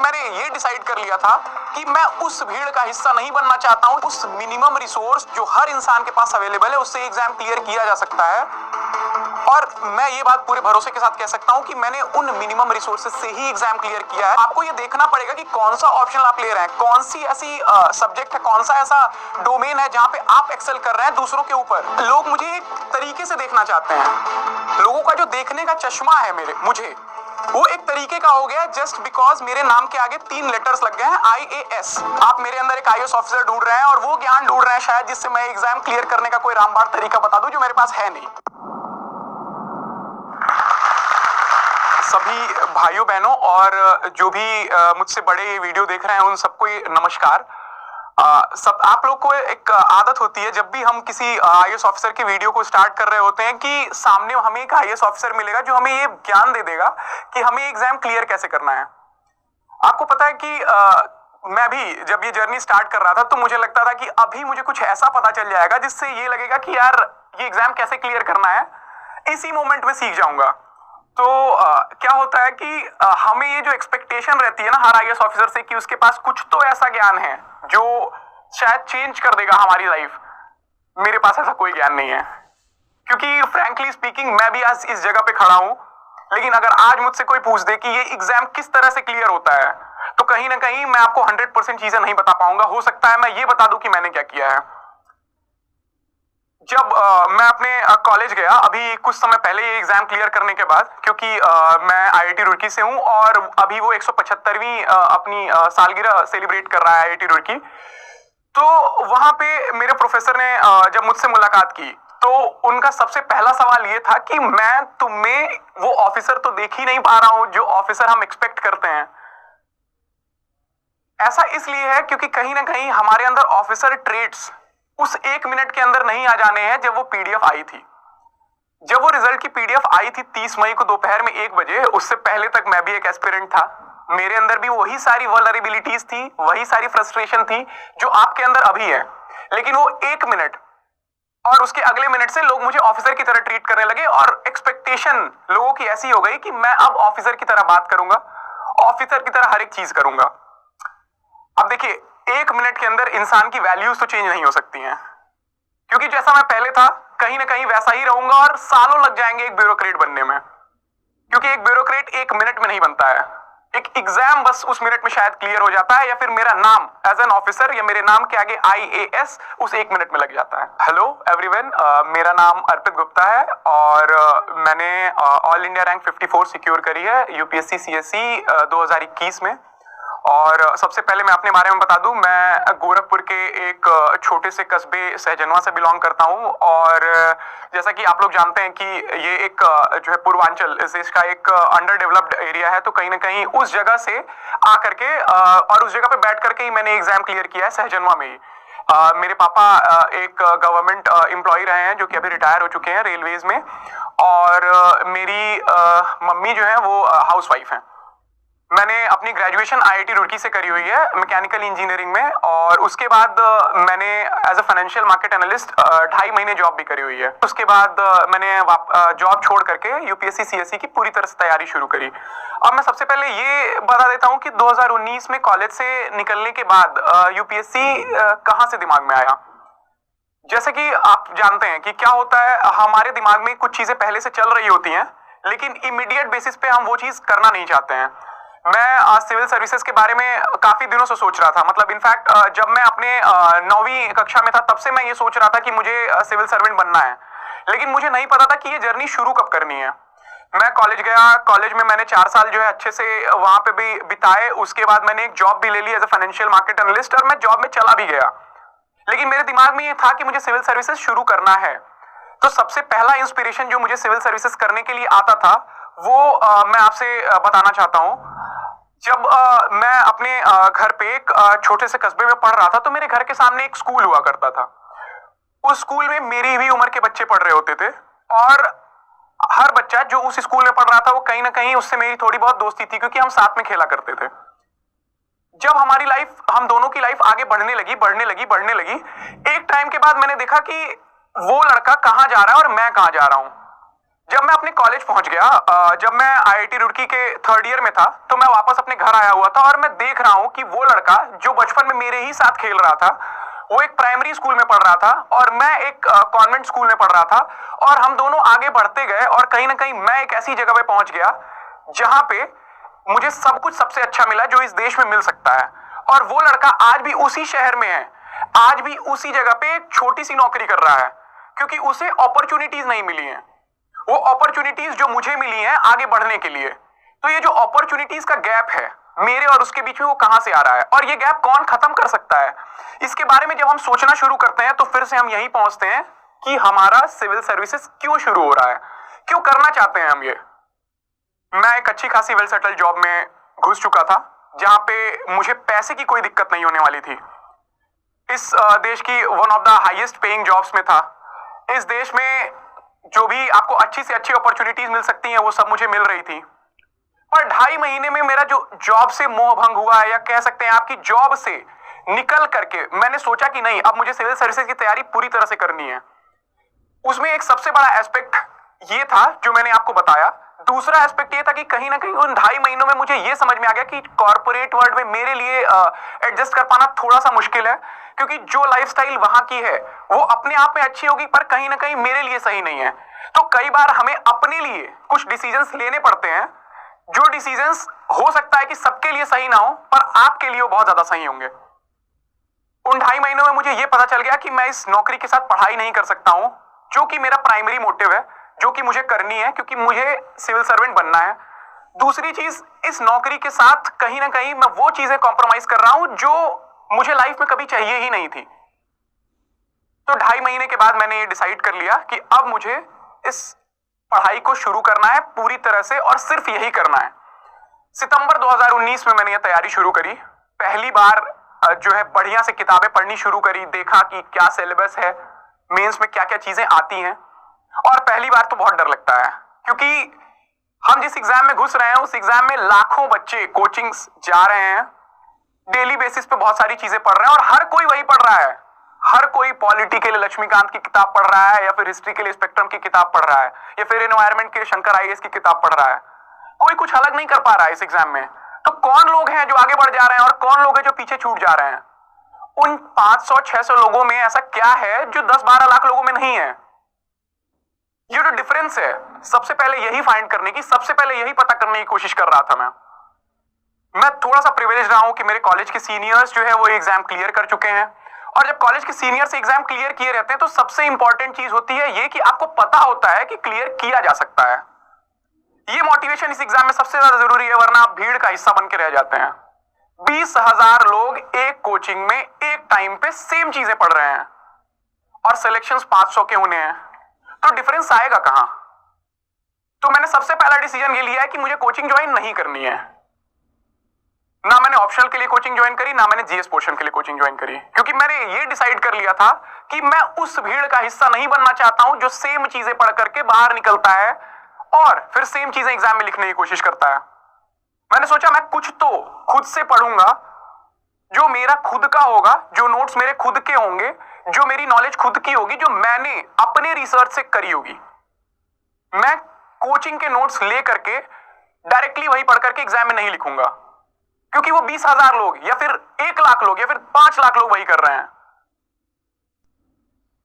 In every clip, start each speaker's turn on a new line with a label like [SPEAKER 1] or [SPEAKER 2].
[SPEAKER 1] मैंने ये डिसाइड कर लिया था कि मैं उस भीड़ का हिस्सा नहीं बनना चाहता हूं। उस मिनिमम रिसोर्स जो हर इंसान के पास अवेलेबल है उससे एग्जाम क्लियर किया जा सकता है। और मैं ये बात पूरे भरोसे के साथ कह सकता हूं कि मैंने उन मिनिमम रिसोर्सेज से ही एग्जाम क्लियर किया है। आपको ये देखना पड़ेगा कि कौन सा ऑप्शन आप ले रहे हैं, कौन सी ऐसी सब्जेक्ट है, कौन सा ऐसा डोमेन है जहां पे आप एक्सेल कर रहे हैं दूसरों के ऊपर। लोग मुझे एक तरीके से देखना चाहते हैं। लोगों का जो देखने का चश्मा है मुझे वो एक तरीके का हो गया जस्ट बिकॉज मेरे नाम के आगे 3 लेटर्स लग गए हैं IAS। आप मेरे अंदर एक IAS ऑफिसर ढूंढ रहे हैं और वो ज्ञान ढूंढ रहे हैं शायद जिससे मैं एग्जाम क्लियर करने का कोई रामबाण तरीका बता दूं जो मेरे पास है नहीं। सभी भाइयों बहनों और जो भी मुझसे बड़े ये वीडियो देख रहे हैं उन सबको नमस्कार। सब आप लोग को एक आदत होती है जब भी हम किसी IAS ऑफिसर की वीडियो को स्टार्ट कर रहे होते हैं कि सामने हमें एक IAS ऑफिसर मिलेगा जो हमें ये ज्ञान दे देगा कि हमें एग्जाम क्लियर कैसे करना है। आपको पता है कि मैं भी जब ये जर्नी स्टार्ट कर रहा था तो मुझे लगता था कि अभी मुझे कुछ ऐसा पता चल जाएगा जिससे ये लगेगा कि यार ये एग्जाम कैसे क्लियर करना है, इसी मोमेंट में सीख जाऊंगा। तो क्या होता है कि हमें ये जो एक्सपेक्टेशन रहती है ना हर IAS ऑफिसर से कि उसके पास कुछ तो ऐसा ज्ञान है जो शायद चेंज कर देगा हमारी लाइफ। मेरे पास ऐसा कोई ज्ञान नहीं है, क्योंकि फ्रैंकली स्पीकिंग मैं भी आज इस जगह पे खड़ा हूं। लेकिन अगर आज मुझसे कोई पूछ दे कि ये एग्जाम किस तरह से क्लियर होता है तो कहीं ना कहीं मैं आपको 100% चीजें नहीं बता पाऊंगा। हो सकता है मैं ये बता दूं कि मैंने क्या किया है। जब मैं अपने कॉलेज गया अभी कुछ समय पहले ये एग्जाम क्लियर करने के बाद, क्योंकि मैं IIT रुड़की से हूं और अभी वो 175वीं अपनी सालगिरह सेलिब्रेट कर रहा है IIT रुड़की। तो वहां पे मेरे प्रोफेसर ने जब मुझसे मुलाकात की तो उनका सबसे पहला सवाल ये था कि मैं तुम्हें वो ऑफिसर तो देख ही नहीं पा रहा हूं जो ऑफिसर हम एक्सपेक्ट करते हैं। ऐसा इसलिए है क्योंकि कहीं ना कहीं हमारे अंदर ऑफिसर ट्रेट्स उस 1 मिनट के अंदर नहीं आ जाने हैं जब वो PDF आई थी। जब वो रिजल्ट की PDF आई थी 30 मई को दोपहर में 1 बजे, उससे पहले तक मैं भी एक एस्पिरेंट था। मेरे अंदर भी वही सारी वल्नरेबिलिटीज थी, वही सारी फ्रस्ट्रेशन थी जो आपके अंदर अभी है। लेकिन वो 1 मिनट और उसके अगले मिनट से लोग मुझे ऑफिसर की तरह ट्रीट करने लगे और एक्सपेक्टेशन लोगों की ऐसी हो गई कि मैं अब ऑफिसर की तरह बात करूंगा, ऑफिसर की तरह हर एक चीज करूंगा। अब देखिए 1 मिनट के अंदर इंसान की वैल्यूज तो चेंज नहीं हो सकती हैं, क्योंकि जैसा मैं पहले था कहीं ना कहीं वैसा ही रहूंगा और सालों लग जाएंगे एक ब्यूरोक्रेट बनने में, क्योंकि एक ब्यूरोक्रेट 1 मिनट में नहीं बनता है। एक एग्जाम बस उस मिनट में शायद क्लियर हो जाता है, या फिर मेरा नाम एज एन ऑफिसर या मेरे नाम के आगे IAS उस 1 मिनट में लग जाता है। हेलो एवरीवन, मेरा नाम अर्पित गुप्ता है और मैंने ऑल इंडिया रैंक 54 सिक्योर करी है UPSC CSE 2021 में। और सबसे पहले मैं अपने बारे में बता दूं, मैं गोरखपुर के एक छोटे से कस्बे सहजनवा से बिलोंग करता हूं। और जैसा कि आप लोग जानते हैं कि ये एक जो है पूर्वांचल इस देश का एक अंडर डेवलप्ड एरिया है, तो कहीं ना कहीं उस जगह से आकर के और उस जगह पे बैठ करके ही मैंने एग्जाम क्लियर किया है सहजनवा में ही। मेरे पापा एक गवर्नमेंट एम्प्लॉय रहे हैं जो कि अभी रिटायर हो चुके हैं रेलवेज में, और मेरी मम्मी जो है वो हाउसवाइफ हैं। मैंने अपनी ग्रेजुएशन IIT रुड़की से करी हुई है मैकेनिकल इंजीनियरिंग में, और उसके बाद मैंने as a financial market analyst 2.5 महीने जॉब भी करी हुई है। उसके बाद मैंने जॉब छोड़ करके UPSC CSE की पूरी तरह से तैयारी शुरू करी। अब मैं सबसे पहले ये बता देता हूँ कि 2019 में कॉलेज से निकलने के बाद UPSC कहाँ से दिमाग में आया। जैसे कि आप जानते हैं कि क्या होता है, हमारे दिमाग में कुछ चीजें पहले से चल रही होती हैं लेकिन इमीडिएट बेसिस पे हम वो चीज करना नहीं चाहते हैं। मैं सिविल सर्विसेज के बारे में काफी दिनों से सोच रहा था, मतलब इनफैक्ट जब मैं अपने 9वीं कक्षा में था तब से मैं ये सोच रहा था कि मुझे सिविल सर्वेंट बनना है, लेकिन मुझे नहीं पता था कि ये जर्नी शुरू कब करनी है। मैं कॉलेज गया, कॉलेज में मैंने 4 साल जो है अच्छे से वहां पे भी बिताए। उसके बाद मैंने एक जॉब भी ले ली as a financial market analyst, और मैं जॉब में चला भी गया। लेकिन मेरे दिमाग में ये था कि मुझे सिविल सर्विसेज शुरू करना है। तो सबसे पहला इंस्पिरेशन जो मुझे सिविल सर्विसेज करने के लिए आता था वो मैं आपसे बताना चाहता हूं। जब मैं अपने घर पे एक छोटे से कस्बे में पढ़ रहा था तो मेरे घर के सामने एक स्कूल हुआ करता था। उस स्कूल में मेरी भी उम्र के बच्चे पढ़ रहे होते थे, और हर बच्चा जो उस स्कूल में पढ़ रहा था वो कहीं ना कहीं उससे मेरी थोड़ी बहुत दोस्ती थी, क्योंकि हम साथ में खेला करते थे। जब हमारी लाइफ, हम दोनों की लाइफ आगे बढ़ने लगी, एक टाइम के बाद मैंने देखा कि वो लड़का कहां जा रहा है और मैं कहां जा रहा हूं। जब मैं अपने कॉलेज पहुंच गया, जब मैं आईआईटी रुड़की के थर्ड ईयर में था, तो मैं वापस अपने घर आया हुआ था और मैं देख रहा हूं कि वो लड़का जो बचपन में मेरे ही साथ खेल रहा था, वो एक प्राइमरी स्कूल में पढ़ रहा था और मैं एक कॉन्वेंट स्कूल में पढ़ रहा था, और हम दोनों आगे बढ़ते गए और कहीं ना कहीं मैं एक ऐसी जगह पे पहुंच गया जहां पे मुझे सब कुछ सबसे अच्छा मिला जो इस देश में मिल सकता है। और वो लड़का आज भी उसी शहर में है, आज भी उसी जगह पे एक छोटी सी नौकरी कर रहा है, क्योंकि उसे अपॉर्चुनिटीज नहीं मिली हैं, वो अपॉर्चुनिटीज जो मुझे मिली हैं आगे बढ़ने के लिए। तो ये जो अपॉर्चुनिटीज का गैप है मेरे और उसके बीच में, वो कहां से आ रहा है और ये गैप कौन खत्म कर सकता है, इसके बारे में जब हम सोचना शुरू करते हैं तो फिर से हम यही पहुंचते हैं कि हमारा सिविल सर्विसेज क्यों शुरू हो रहा है, क्यों करना चाहते हैं हम ये। मैं एक अच्छी खासी वेल सेटल जॉब में घुस चुका था जहां पे मुझे पैसे की कोई दिक्कत नहीं होने वाली थी। इस देश की one of the highest paying jobs में था। इस देश में जो भी आपको अच्छी से अच्छी अपॉर्चुनिटीज मिल सकती हैं वो सब मुझे मिल रही थी। पर 2.5 महीने में मेरा जो जॉब से मोह भंग हुआ है, या कह सकते हैं आपकी जॉब से निकल करके मैंने सोचा कि नहीं, अब मुझे सिविल सर्विसेज की तैयारी पूरी तरह से करनी है। उसमें एक सबसे बड़ा एस्पेक्ट ये था जो मैंने आपको बताया। दूसरा एस्पेक्ट ये था कि कहीं ना कहीं उन 2.5 महीनों में मुझे ये समझ में आ गया कि कॉर्पोरेट वर्ल्ड में मेरे लिए एडजस्ट कर पाना थोड़ा सा मुश्किल है, क्योंकि जो लाइफस्टाइल वहां की है वो अपने आप में अच्छी होगी पर कहीं ना कहीं मेरे लिए सही नहीं है। तो कई बार हमें अपने लिए कुछ डिसीजंस लेने पड़ते हैं, जो डिसीजंस हो सकता है कि सबके लिए सही ना हो पर आपके लिए वो बहुत ज्यादा सही होंगे। उन 2.5 महीनों में मुझे ये पता चल गया कि मैं इस नौकरी के साथ पढ़ाई नहीं कर सकता हूं, जो कि मेरा प्राइमरी मोटिव है, जो कि मुझे करनी है क्योंकि मुझे सिविल सर्वेंट बनना है। दूसरी चीज, इस नौकरी के साथ कहीं ना कहीं मैं वो चीजें कॉम्प्रोमाइज कर रहा हूं जो मुझे लाइफ में कभी चाहिए ही नहीं थी। तो 2.5 महीने के बाद मैंने ये डिसाइड कर लिया कि अब मुझे इस पढ़ाई को शुरू करना है पूरी तरह से, और सिर्फ यही करना है। सितंबर 2019 में मैंने ये तैयारी शुरू करी। पहली बार जो है बढ़िया से किताबें पढ़नी शुरू करी, देखा कि क्या सिलेबस है, मेंस में क्या क्या चीजें आती हैं। और पहली बार तो बहुत डर लगता है, क्योंकि हम जिस एग्जाम में घुस रहे हैं उस एग्जाम में लाखों बच्चे कोचिंग्स जा रहे हैं, डेली बेसिस पे बहुत सारी चीजें पढ़ रहे हैं और हर कोई वही पढ़ रहा है। हर कोई पॉलिटी के लिए लक्ष्मीकांत की किताब पढ़ रहा है, या फिर हिस्ट्री के लिए स्पेक्ट्रम की किताब पढ़ रहा है, या फिर एनवायरमेंट के लिए शंकर आईएएस की किताब पढ़ रहा है। कोई कुछ अलग नहीं कर पा रहा है इस एग्जाम में। तो कौन लोग हैं जो आगे बढ़ जा रहे हैं और कौन लोग हैं जो पीछे छूट जा रहे हैं? उन 500-600 लोगों में ऐसा क्या है जो 10-12 लाख लोगों में नहीं है? ये जो डिफरेंस है, सबसे पहले यही फाइंड करने की, सबसे पहले यही पता करने की कोशिश कर रहा था मैं थोड़ा सा प्रिविलेज रहा हूं कि मेरे कॉलेज के सीनियर्स जो है वो एग्जाम क्लियर कर चुके हैं। और जब कॉलेज के सीनियर से एग्जाम क्लियर किए रहते हैं तो सबसे इंपॉर्टेंट चीज होती है ये कि आपको पता होता है कि क्लियर किया जा सकता है। ये मोटिवेशन इस एग्जाम में सबसे ज्यादा जरूरी है, वरना आप भीड़ का हिस्सा बन के रह जाते हैं। 20,000 लोग एक कोचिंग में एक टाइम पे सेम चीजें पढ़ रहे हैं और सिलेक्शंस 500 के होने हैं, तो डिफरेंस आएगा कहां? तो मैंने सबसे पहला डिसीजन ये लिया है कि मुझे कोचिंग ज्वाइन नहीं करनी है। ना मैंने ऑप्शनल के लिए कोचिंग ज्वाइन करी, ना मैंने जीएस पोर्शन के लिए कोचिंग ज्वाइन करी, क्योंकि मैंने ये डिसाइड कर लिया था कि मैं उस भीड़ का हिस्सा नहीं बनना चाहता हूं जो सेम चीजें पढ़ करके बाहर निकलता है और फिर सेम चीजें एग्जाम में लिखने की कोशिश करता है। मैंने सोचा मैं कुछ तो खुद से पढ़ूंगा जो मेरा खुद का होगा, जो नोट्स मेरे खुद के होंगे, जो मेरी नॉलेज खुद की होगी, जो मैंने अपने रिसर्च से करी होगी। मैं कोचिंग के नोट्स ले करके डायरेक्टली वही पढ़ करके एग्जाम में नहीं लिखूंगा, क्योंकि वो 20,000 लोग या फिर 1 लाख लोग या फिर 5 लाख लोग वही कर रहे हैं।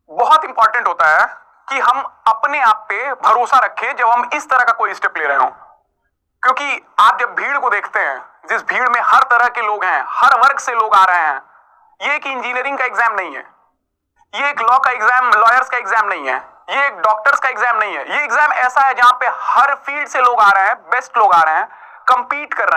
[SPEAKER 1] बहुत इंपॉर्टेंट होता है कि हम अपने आप पे भरोसा रखें जब हम इस तरह का कोई स्टेप ले रहे हो, क्योंकि आप जब भीड़ को देखते हैं, जिस भीड़ में हर तरह के लोग हैं, हर वर्ग से लोग आ रहे हैं, ये एक इंजीनियरिंग का एग्जाम नहीं है, ये एक लॉ का एग्जाम, लॉयर्स का एग्जाम नहीं है, ये एक डॉक्टर्स का एग्जाम नहीं है। ये एग्जाम ऐसा है जहां पे हर फील्ड से लोग आ रहे हैं, बेस्ट लोग आ रहे हैं, कंपीट कर रहे हैं।